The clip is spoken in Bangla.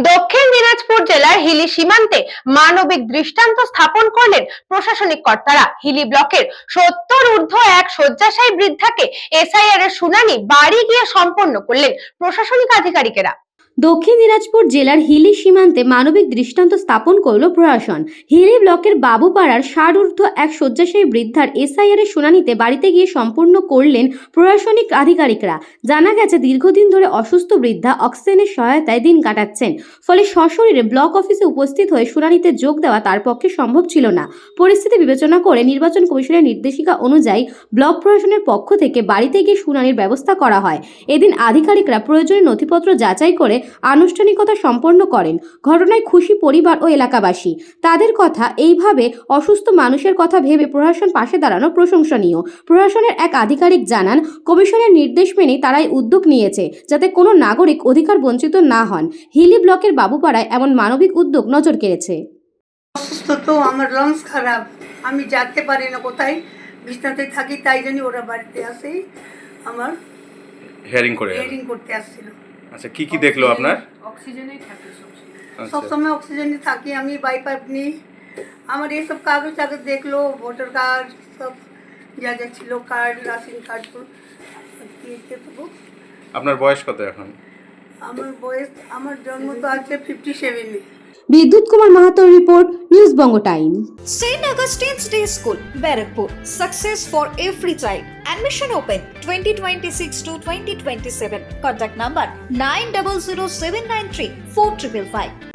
দক্ষিণ দিনাজপুর জেলার হিলি সীমান্তে মানবিক দৃষ্টান্ত স্থাপন করলেন প্রশাসনিক কর্তারা। হিলি ব্লকের 70 ঊর্ধ্ব এক শয্যাশায়ী বৃদ্ধাকে এসআইআর এর শুনানি বাড়ি গিয়ে সম্পন্ন করলেন প্রশাসনিক আধিকারিকেরা। দক্ষিণ দিনাজপুর জেলার হিলি সীমান্তে মানবিক দৃষ্টান্ত স্থাপন করল প্রশাসন। হিলি ব্লকের বাবুপাড়ার 60 ঊর্ধ্ব এক শয্যাশায়ী বৃদ্ধার এসআইআর এর শুনানিতে বাড়িতে গিয়ে সম্পূর্ণ করলেন প্রশাসনিক আধিকারিকরা। জানা গেছে, দীর্ঘদিন ধরে অসুস্থ বৃদ্ধা অক্সিজেনের সহায়তায় দিন কাটাচ্ছেন। ফলে সশরীরে ব্লক অফিসে উপস্থিত হয়ে শুনানিতে যোগ দেওয়া তার পক্ষে সম্ভব ছিল না। পরিস্থিতি বিবেচনা করে নির্বাচন কমিশনের নির্দেশিকা অনুযায়ী ব্লক প্রশাসনের পক্ষ থেকে বাড়িতে গিয়ে শুনানির ব্যবস্থা করা হয়। এদিন আধিকারিকরা প্রয়োজনীয় নথিপত্র যাচাই করে আনুষ্ঠানিকতা সম্পন্ন করেন। ঘটনায় খুশি পরিবার ও এলাকাবাসী। তাদের কথা, এইভাবে অসুস্থ মানুষের কথা ভেবে প্রশাসন পাশে দাঁড়ানো প্রশংসনীয়। প্রশাসনের এক আধিকারিক জানান, কমিশনের নির্দেশ মেনেই তারাই উদ্যোগ নিয়েছে যাতে কোনো নাগরিক অধিকার বঞ্চিত না হন। হিলি ব্লকের বাবুপাড়ায় এমন মানবিক উদ্যোগ নজর কেড়েছে। অসুস্থ তো, আমার লাংস খারাপ, আমি যেতে পারি না, কোথায় বিছনাতে থাকি, তাই জন্য ওরা বাড়িতে আসে আমার হিয়ারিং করতে আসছিল। আচ্ছা, কি কি দেখলো আপনার? অক্সিজেনেই থাকে সবসময় অক্সিজেনে থাকি আমি, বাইপাপ নিই। আমার এইসব কাগজ দেখলো, ভোটার কার্ড সব যা যা ছিল, কার্ড, রাশন কার্ড দিয়ে দেবো। আপনার বয়স কত এখন? আমার বয়স, আমার জন্ম তো আছে 57-এ। বিদ্যুৎ Kumar মাহাতোর report, news Banga time. St. Augustine's Day School, Barrackpur. Success for every child. Admission open 2026 to 2027. Contact number 900793 4555.